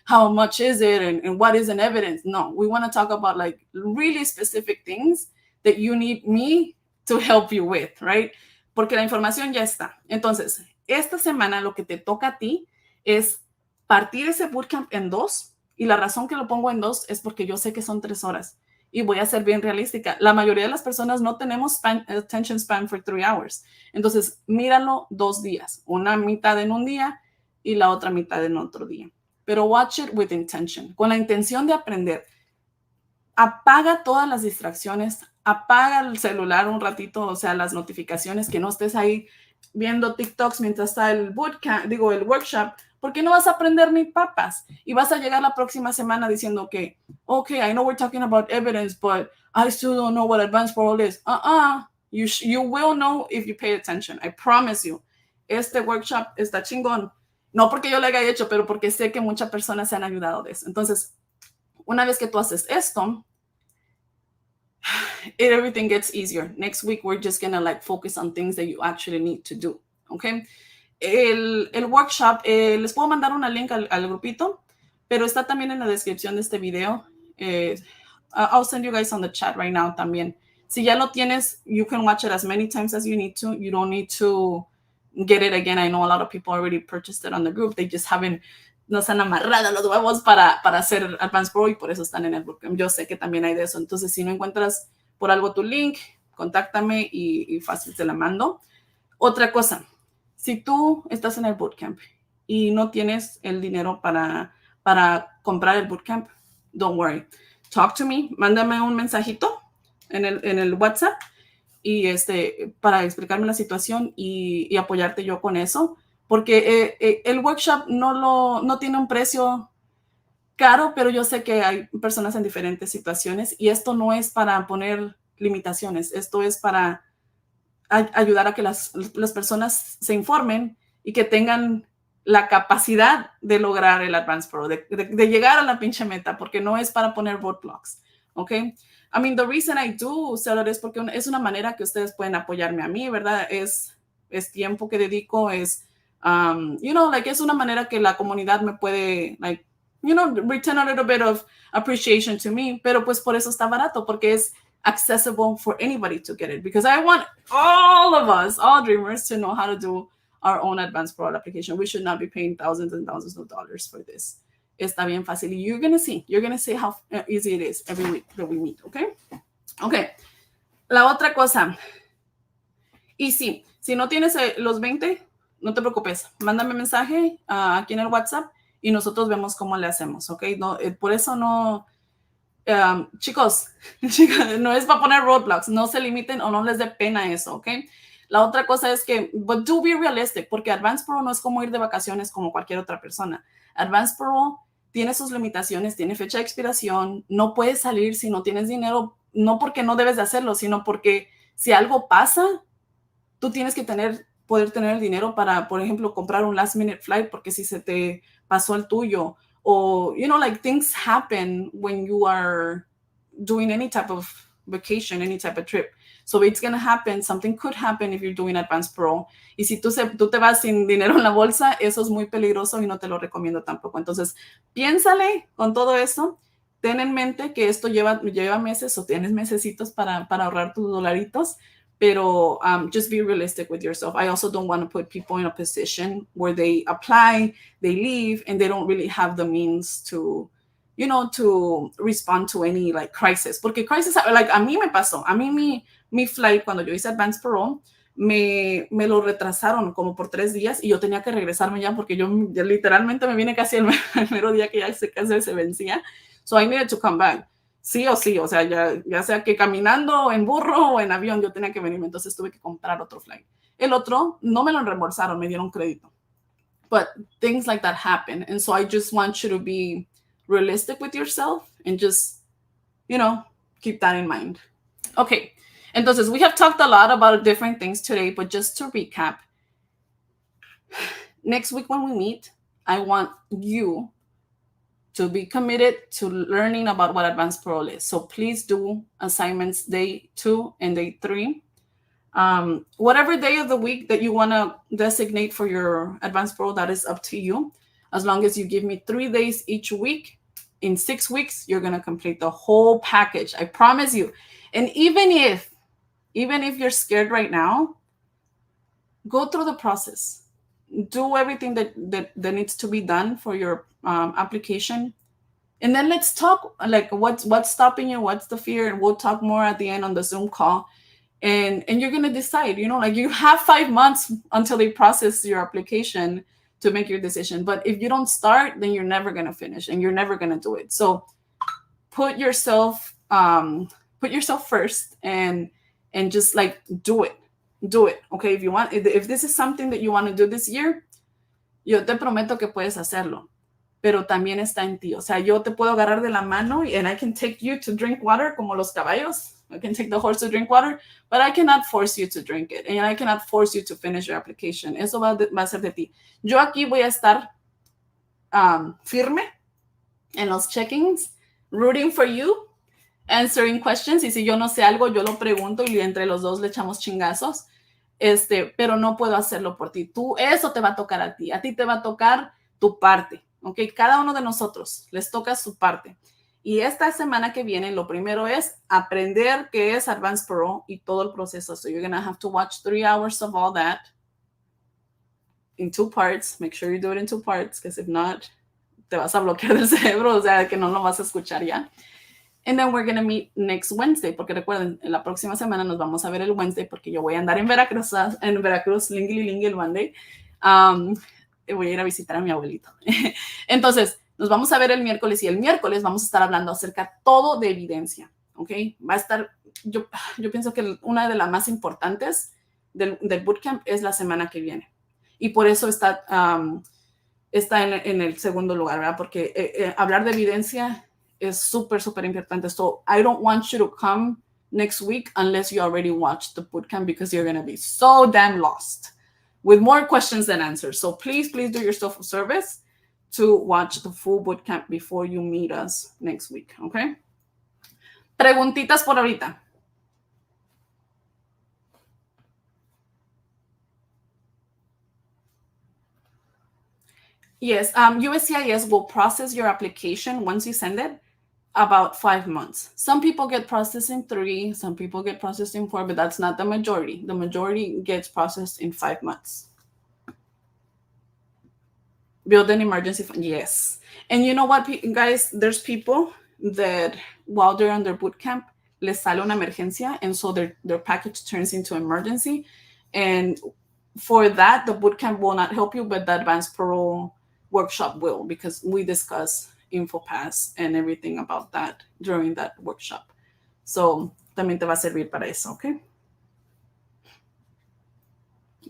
how much is it, and what is an evidence. No, we want to talk about like really specific things that you need me to help you with, right? Porque la información ya está. Entonces, esta semana lo que te toca a ti es partir ese bootcamp en 2, y la razón que lo pongo en 2 es porque yo sé que son 3 horas y voy a ser bien realística. La mayoría de las personas no tenemos attention span for 3 hours. Entonces, míralo 2 días, una mitad en un día y la otra mitad en otro día. Pero watch it with intention, con la intención de aprender. apaga todas las distracciones, apaga el celular un ratito, o sea, las notificaciones, que no estés ahí viendo TikToks mientras está el bootcamp, digo, el workshop, porque no vas a aprender ni papas y vas a llegar la próxima semana diciendo que, okay, I know we're talking about evidence, but I still don't know what advanced parole is. You will know if you pay attention. I promise you. Este workshop está chingón. No porque yo lo haya hecho, pero porque sé que muchas personas se han ayudado de eso. Entonces, una vez que tú haces esto, everything gets easier. Next week, we're just going to like focus on things that you actually need to do. Okay. El workshop, les puedo mandar una link al grupito, pero está también en la descripción de este video. I'll send you guys on the chat right now también. Si ya lo tienes, you can watch it as many times as you need to. You don't need to get it again. I know a lot of people already purchased it on the group. They just haven't, no se han amarrado los huevos para hacer Advance Parole y por eso están en el bootcamp. Yo sé que también hay de eso. Entonces, si no encuentras por algo tu link, contáctame y fácil te la mando. Otra cosa, si tú estás en el bootcamp y no tienes el dinero para comprar el bootcamp, don't worry. Talk to me, mándame un mensajito en el WhatsApp y para explicarme la situación y apoyarte yo con eso, porque el workshop no tiene un precio caro, pero yo sé que hay personas en diferentes situaciones y esto no es para poner limitaciones, esto es para ayudar a que las personas se informen y que tengan la capacidad de lograr el Advance Parole, de llegar a la pinche meta, porque no es para poner roadblocks, ¿ok? I mean, the reason I do sell it es porque es una manera que ustedes pueden apoyarme a mí, ¿verdad? Es tiempo que dedico, es, es una manera que la comunidad me puede, return a little bit of appreciation to me, pero pues por eso está barato, porque es accessible for anybody to get it, because I want all of us, all dreamers, to know how to do our own Advanced Parole application. We should not be paying thousands and thousands of dollars for this. Está bien fácil. You're going to see how easy it is every week that we meet, okay? Okay. La otra cosa. Y sí, si no tienes los 20, no te preocupes. Mándame mensaje aquí en el WhatsApp y nosotros vemos cómo le hacemos, ¿ok? No, por eso no... chicos, no es para poner roadblocks, no se limiten o no les dé pena eso, ¿ok? La otra cosa es que, but do be realistic, porque Advance Parole no es como ir de vacaciones como cualquier otra persona. Advance Parole tiene sus limitaciones, tiene fecha de expiración, no puedes salir si no tienes dinero, no porque no debes de hacerlo, sino porque si algo pasa, tú tienes que poder tener el dinero para, por ejemplo, comprar un last minute flight, porque si se te pasó el tuyo, or, things happen when you are doing any type of vacation, any type of trip. So it's going to happen. Something could happen if you're doing Advance Parole. Y si tú te vas sin dinero en la bolsa, eso es muy peligroso y no te lo recomiendo tampoco. Entonces, piénsale con todo eso. Ten en mente que esto lleva meses o tienes mesecitos para ahorrar tus dolaritos. Pero just be realistic with yourself. I also don't want to put people in a position where they apply, they leave, and they don't really have the means to, to respond to any crisis. Porque crisis, a mí me pasó. A mí mi flight, cuando yo hice Advance Parole, me lo retrasaron como por 3 días y yo tenía que regresarme ya porque yo literalmente me vine casi el mero día que ya se vencía. So I needed to come back. Sí o sí, o sea, ya sea que caminando, en burro o en avión, yo tenía que venirme, entonces tuve que comprar otro flight. El otro no me lo reembolsaron, me dieron crédito. But things like that happen, and so I just want you to be realistic with yourself and just, keep that in mind. Okay, entonces we have talked a lot about different things today, but just to recap, next week when we meet, I want you to be committed to learning about what Advanced Parole is. So please do assignments day 2 and day 3. Whatever day of the week that you want to designate for your Advanced Parole, that is up to you. As long as you give me 3 days each week, in 6 weeks, you're going to complete the whole package. I promise you. And even if you're scared right now, go through the process. Do everything that needs to be done for your application. And then let's talk, what's stopping you, what's the fear, and we'll talk more at the end on the Zoom call. And you're going to decide, you have 5 months until they process your application to make your decision. But if you don't start, then you're never going to finish and you're never going to do it. So put yourself put yourself first and just like do it. Okay, if you want, if this is something that you want to do this year, yo te prometo que puedes hacerlo, pero también está en ti. O sea, yo te puedo agarrar de la mano and I can take you to drink water como los caballos. I can take the horse to drink water, but I cannot force you to drink it. And I cannot force you to finish your application. Eso va a ser de ti. Yo aquí voy a estar firme en los check-ins, rooting for you, answering questions. Y si yo no sé algo, yo lo pregunto y entre los dos le echamos chingazos. Pero no puedo hacerlo por ti. Eso te va a tocar a ti. A ti te va a tocar tu parte. ¿Ok? Cada uno de nosotros les toca su parte. Y esta semana que viene, lo primero es aprender qué es Advance Parole y todo el proceso. So you're going to have to watch 3 hours of all that in 2 parts. Make sure you do it in 2 parts, because if not, te vas a bloquear del cerebro, o sea, que no lo vas a escuchar ya. And then we're going to meet next Wednesday, porque recuerden, en la próxima semana nos vamos a ver el Wednesday, porque yo voy a andar en Veracruz, lingui el Monday. Voy a ir a visitar a mi abuelito. Entonces, nos vamos a ver el miércoles y el miércoles vamos a estar hablando acerca todo de evidencia, ¿ok? Va a estar, yo pienso que una de las más importantes del bootcamp es la semana que viene. Y por eso está en el segundo lugar, ¿verdad? Porque hablar de evidencia es súper, súper importante. So I don't want you to come next week unless you already watched the bootcamp, because you're going to be so damn lost with more questions than answers. So please do yourself a service to watch the full bootcamp before you meet us next week, okay? Preguntitas por ahorita. Yes, USCIS will process your application once you send it about 5 months. Some people get processed in 3, some people get processed in 4, but that's not the majority. The majority gets processed in 5 months. Build an emergency fund, yes. And you know what, guys, there's people that while they're on their bootcamp, les sale una emergencia, and so their package turns into emergency. And for that, the bootcamp will not help you, but the Advanced Parole workshop will, because we discuss InfoPass and everything about that during that workshop. So también te va a servir para eso, ¿ok?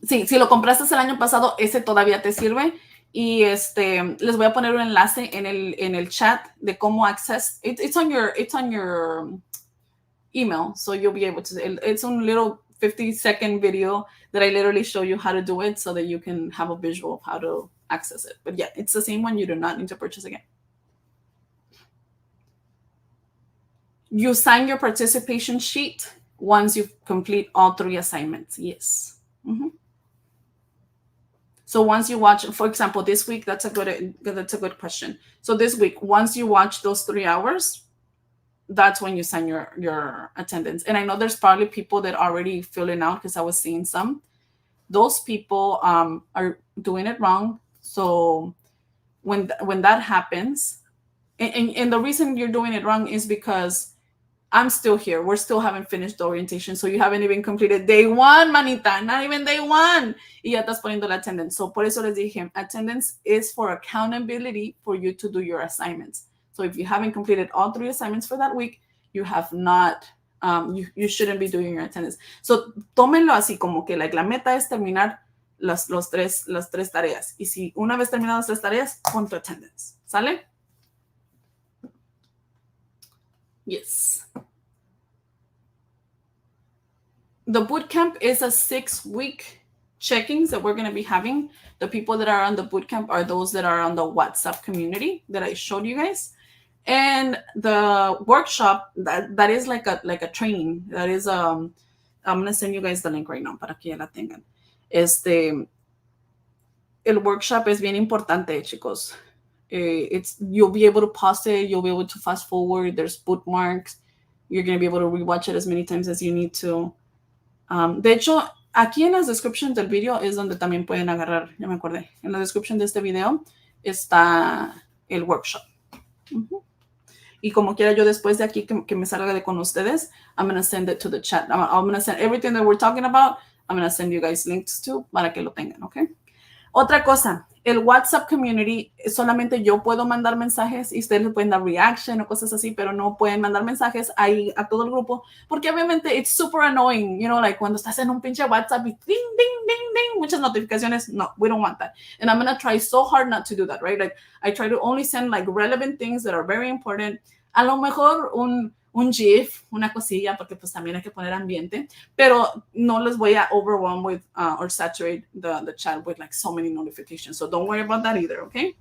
Sí, si lo compraste el año pasado, ese todavía te sirve. Y les voy a poner un enlace en el chat de cómo access. It's on your email, so you'll be able to. It's a little 50-second video that I literally show you how to do it, so that you can have a visual of how to access it. But yeah, it's the same one. You do not need to purchase again. You sign your participation sheet once you complete all 3 assignments. Yes. Mm-hmm. So once you watch, for example, this week, that's a good question. So this week, once you watch those 3 hours, that's when you sign your attendance. And I know there's probably people that are already filling out, because I was seeing some. Those people are doing it wrong. So when that happens, and the reason you're doing it wrong is because I'm still here. We're still haven't finished the orientation. So you haven't even completed day 1, manita. Not even day 1. Y ya estás poniendo la attendance. So por eso les dije, attendance is for accountability for you to do your assignments. So if you haven't completed all 3 assignments for that week, you have not, you shouldn't be doing your attendance. So tómenlo así como que like, la meta es terminar las 3 tareas. Y si una vez terminadas las 3 tareas, pon tu attendance. ¿Sale? Yes. The bootcamp is a 6-week check-ins that we're going to be having. The people that are on the bootcamp are those that are on the WhatsApp community that I showed you guys. And the workshop, that is like a training. That is, I'm going to send you guys the link right now para que ya la tengan. El workshop es bien importante, chicos. You'll be able to pause it. You'll be able to fast forward. There's bookmarks. You're going to be able to rewatch it as many times as you need to. De hecho, aquí en las descriptions del video es donde también pueden agarrar, ya me acordé, en la description de este video está el workshop. Uh-huh. Y como quiera yo después de aquí que me salga de con ustedes, I'm going to send it to the chat. I'm going to send everything that we're talking about, I'm going to send you guys links to para que lo tengan, ¿ok? Otra cosa, El WhatsApp community, solamente yo puedo mandar mensajes y ustedes le pueden dar reaction o cosas así, pero no pueden mandar mensajes ahí a todo el grupo, porque obviamente it's super annoying, you know, like cuando estás en un pinche WhatsApp y ding, ding, ding, ding, muchas notificaciones. No, we don't want that. And I'm going to try so hard not to do that, right? Like I try to only send like relevant things that are very important. A lo mejor un GIF, una cosilla, porque pues también hay que poner ambiente, pero no les voy a overwhelm with or saturate the chat with like so many notifications. So don't worry about that either, okay?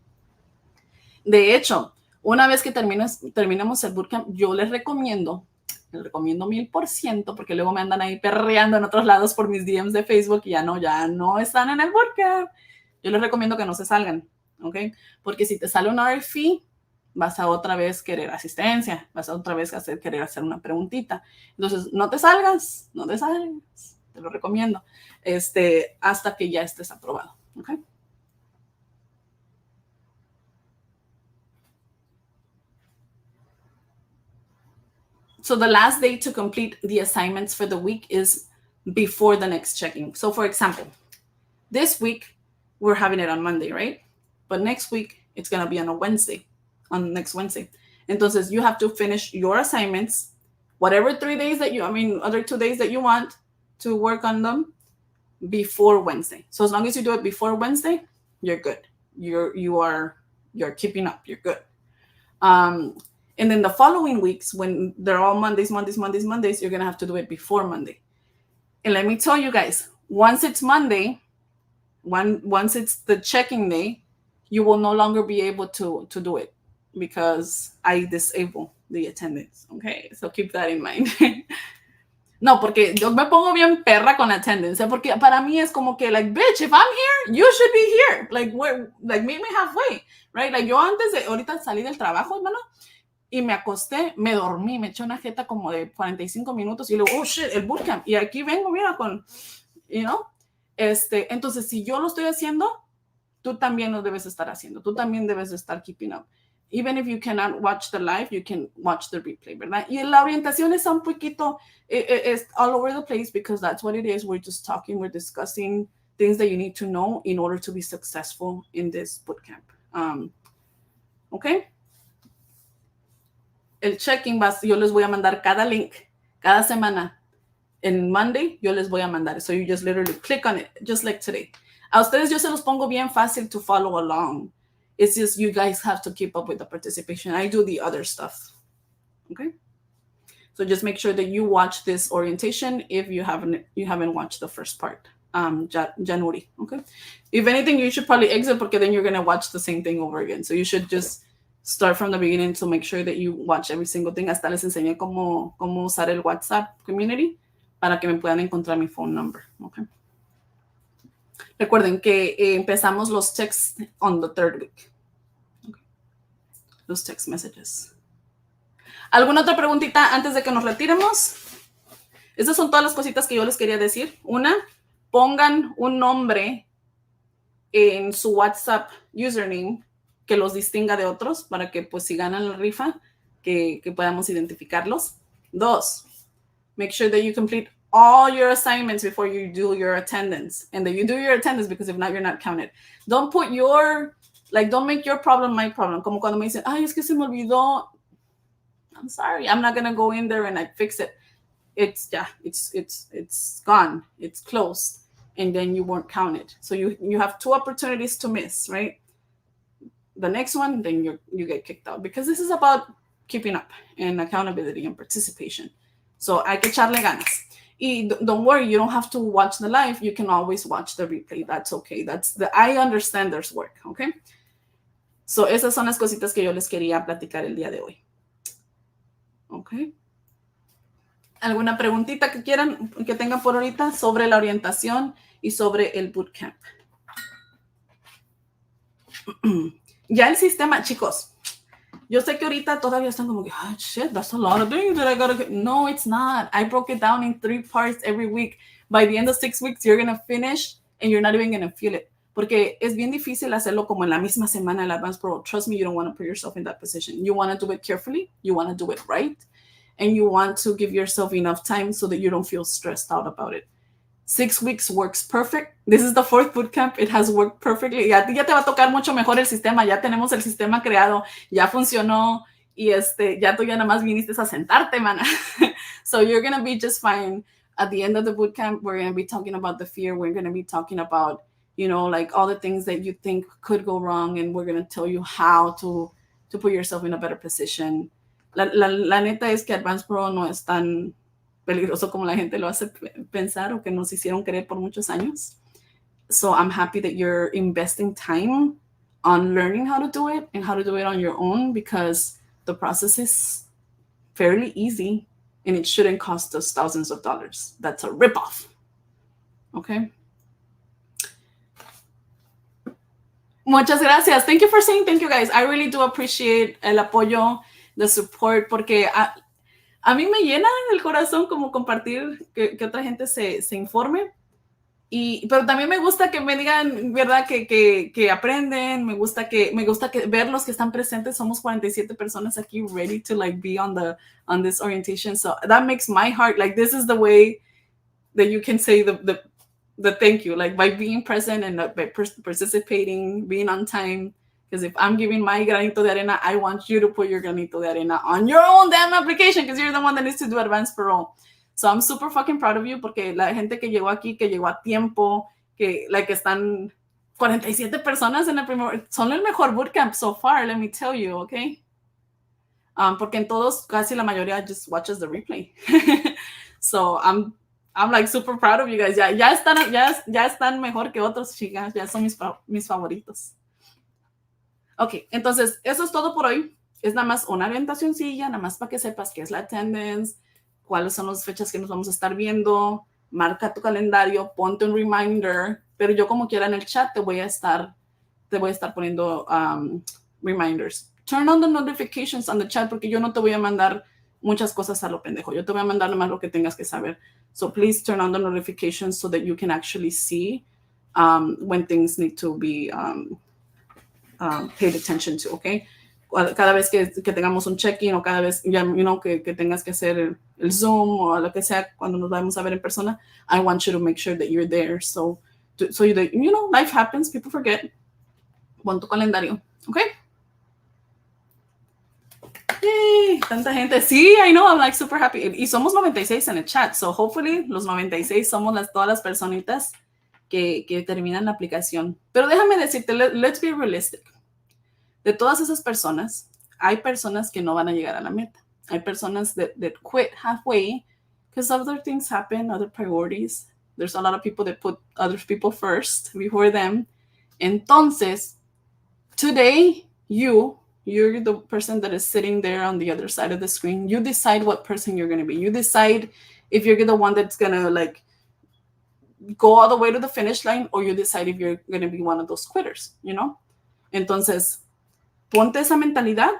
De hecho, una vez que terminemos el bootcamp, yo les recomiendo 1000%, porque luego me andan ahí perreando en otros lados por mis DMs de Facebook y ya no están en el bootcamp. Yo les recomiendo que no se salgan, ¿ok? Porque si te sale un RFE, vas a otra vez querer asistencia, vas a otra vez querer hacer una preguntita. Entonces, no te salgas, te lo recomiendo, hasta que ya estés aprobado, ¿ok? So the last day to complete the assignments for the week is before the next checking. So for example, this week, we're having it on Monday, right? But next week, it's going to be on next Wednesday. Entonces, you have to finish your assignments, whatever 3 days that other 2 days that you want to work on them before Wednesday. So as long as you do it before Wednesday, you're good. You're keeping up. You're good. And then the following weeks, when they're all Mondays, you're going to have to do it before Monday. And let me tell you guys, once it's Monday, once it's the checking day, you will no longer be able to do it because I disable the attendance. Okay, so keep that in mind. No, porque yo me pongo bien perra con attendance, porque para mí es como que, like, bitch, if I'm here, you should be here. Like, meet me halfway, right? Like, yo ahorita salí del trabajo, hermano, y me acosté, me dormí, me eché una jeta como de 45 minutos y luego, oh, shit, el bootcamp. Y aquí vengo, mira, you know, entonces, si yo lo estoy haciendo, tú también lo debes estar haciendo. Tú también debes estar keeping up. Even if you cannot watch the live, you can watch the replay, ¿verdad? Y la orientación es un poquito, it's all over the place because that's what it is. We're just talking, we're discussing things that you need to know in order to be successful in this bootcamp. Okay? El checking, yo les voy a mandar cada link, cada semana. En Monday, yo les voy a mandar. So you just literally click on it, just like today. A ustedes yo se los pongo bien fácil to follow along. It's just you guys have to keep up with the participation. I do the other stuff. Okay? So just make sure that you watch this orientation if you haven't watched the first part. January. Okay? If anything, you should probably exit porque then you're going to watch the same thing over again. So you should just start from the beginning to make sure that you watch every single thing. Hasta les enseñé cómo usar el WhatsApp community para que me puedan encontrar mi phone number. Okay? Recuerden que empezamos los texts on the 3rd week. Okay. Los text messages. ¿Alguna otra preguntita antes de que nos retiremos? Esas son todas las cositas que yo les quería decir. Una, pongan un nombre en su WhatsApp username que los distinga de otros para que pues si ganan la rifa que podamos identificarlos. 2, make sure that you complete all your assignments before you do your attendance. And that you do your attendance because if not, you're not counted. Don't put don't make your problem my problem. Como cuando me dicen, ay, es que se me olvidó. I'm sorry, I'm not going to go in there and fix it. It's gone. It's closed. And then you weren't counted. So you have 2 opportunities to miss, right? The next one, then you get kicked out because this is about keeping up and accountability and participation. So hay que echarle ganas. Y don't worry, you don't have to watch the live. You can always watch the replay. That's okay. I understand there's work, okay? So esas son las cositas que yo les quería platicar el día de hoy. Okay. ¿Alguna preguntita que quieran, que tengan por ahorita sobre la orientación y sobre el bootcamp? Ya el sistema, chicos, yo sé que ahorita todavía están como que, oh, shit, that's a lot of things that I gotta get. No, it's not. I broke it down in 3 parts every week. By the end of 6 weeks, you're going to finish and you're not even going to feel it. Porque es bien difícil hacerlo como en la misma semana el Advance Parole. Trust me, you don't want to put yourself in that position. You want to do it carefully. You want to do it right. And you want to give yourself enough time so that you don't feel stressed out about it. 6 weeks works perfect. This is the 4th bootcamp. It has worked perfectly. Y a ti ya te va a tocar mucho mejor el sistema. Ya tenemos el sistema creado. Ya funcionó. Y ya tú ya nada más viniste a sentarte, mana. So you're going to be just fine. At the end of the bootcamp, we're going to be talking about the fear. We're going to be talking about, you know, like all the things that you think could go wrong. And we're going to tell you how to put yourself in a better position. La neta es que Advance Parole no es tan peligroso como la gente lo hace pensar o que nos hicieron creer por muchos años. So I'm happy that you're investing time on learning how to do it and how to do it on your own, because the process is fairly easy and it shouldn't cost us thousands of dollars. That's a ripoff. Okay. Muchas gracias. Thank you for saying thank you, guys. I really do appreciate el apoyo, the support, porque a mí me llena el corazón como compartir que otra gente se informe. Pero también me gusta que me digan, ¿verdad? Que aprenden. Me gusta que ver los que están presentes. Somos 47 personas aquí ready to like be on this orientation. So that makes my heart, like, this is the way that you can say the thank you, like by being present and by participating, being on time. Because if I'm giving my granito de arena, I want you to put your granito de arena on your own damn application, because you're the one that needs to do Advance Parole. So I'm super fucking proud of you, porque la gente que llegó aquí, que llegó a tiempo, que like están 47 personas en el primer, son el mejor bootcamp so far, let me tell you, okay? Porque en todos, casi la mayoría just watches the replay. So I'm like super proud of you guys. Ya están mejor que otros, chicas. Ya son mis favoritos. Ok, entonces eso es todo por hoy. Es nada más una orientacióncilla, nada más para que sepas qué es la attendance, cuáles son las fechas que nos vamos a estar viendo. Marca tu calendario, ponte un reminder, pero yo como quiera en el chat te voy a estar poniendo reminders. Turn on the notifications on the chat, porque yo no te voy a mandar muchas cosas a lo pendejo. Yo te voy a mandar nomás lo que tengas que saber. So please turn on the notifications so that you can actually see when things need to be paid attention to, okay? Cada vez que tengamos un check-in o cada vez que tengas que hacer el Zoom o lo que sea, cuando nos vamos a ver en persona, I want you to make sure that you're there. So life happens, people forget. Pon tu calendario, okay? Yay, tanta gente. Sí, I know, I'm like super happy. Y somos 96 en el chat, so hopefully los 96 somos todas las personitas que terminan la aplicación. Pero déjame decirte, let's be realistic. De todas esas personas, hay personas que no van a llegar a la meta. Hay personas that quit halfway because other things happen, other priorities. There's a lot of people that put other people first before them. Entonces, today, you're the person that is sitting there on the other side of the screen. You decide what person you're going to be. You decide if you're the one that's going to like go all the way to the finish line, or you decide if you're going to be one of those quitters, you know? Entonces, ponte esa mentalidad,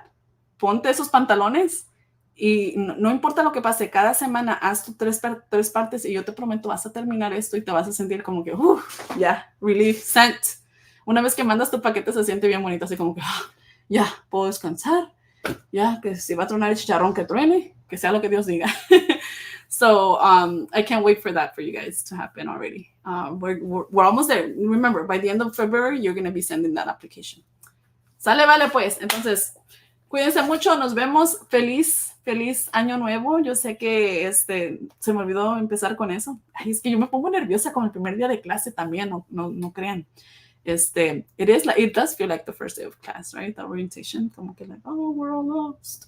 ponte esos pantalones y no importa lo que pase, cada semana haz tus tres partes y yo te prometo vas a terminar esto y te vas a sentir como que, ya, relief, sent. Una vez que mandas tu paquete se siente bien bonito, así como que, ya, puedo descansar, ya, que si va a tronar el chicharrón que truene, que sea lo que Dios diga. So I can't wait for that for you guys to happen already. We're almost there. Remember, by the end of February, you're going to be sending that application. Sale, vale, pues. Entonces, cuídense mucho. Nos vemos. Feliz año nuevo. Yo sé que se me olvidó empezar con eso. Ay, es que yo me pongo nerviosa con el primer día de clase también. No crean. It does feel like the first day of class, right? The orientation. Como que like, oh, we're all lost.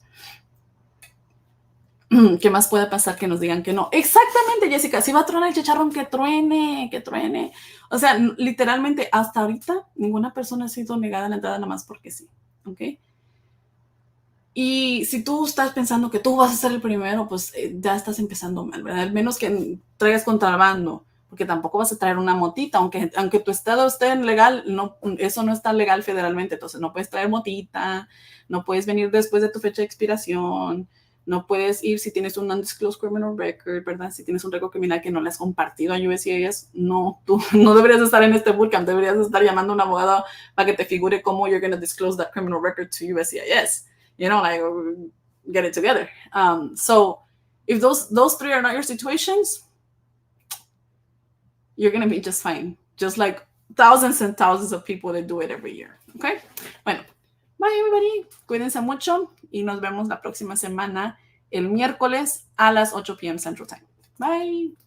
¿Qué más puede pasar que nos digan que no? Exactamente, Jessica. Si va a tronar el chicharrón, que truene. O sea, literalmente, hasta ahorita, ninguna persona ha sido negada a la entrada nada más porque sí. ¿Ok? Y si tú estás pensando que tú vas a ser el primero, pues ya estás empezando mal, ¿verdad? Al menos que traigas contrabando, porque tampoco vas a traer una motita, aunque tu estado esté legal, no, eso no está legal federalmente. Entonces, no puedes traer motita, no puedes venir después de tu fecha de expiración. No puedes ir si tienes un undisclosed criminal record, ¿verdad? Si tienes un récord criminal que no le has compartido a USCIS, no, tú no deberías estar en este bootcamp. Deberías estar llamando a un abogado para que te figure cómo you're going to disclose that criminal record to USCIS. You know, like, get it together. So if those three are not your situations, you're going to be just fine. Just like thousands and thousands of people that do it every year. Okay? Bueno, bye everybody. Cuídense mucho y nos vemos la próxima semana el miércoles a las 8 p.m. Central Time. Bye.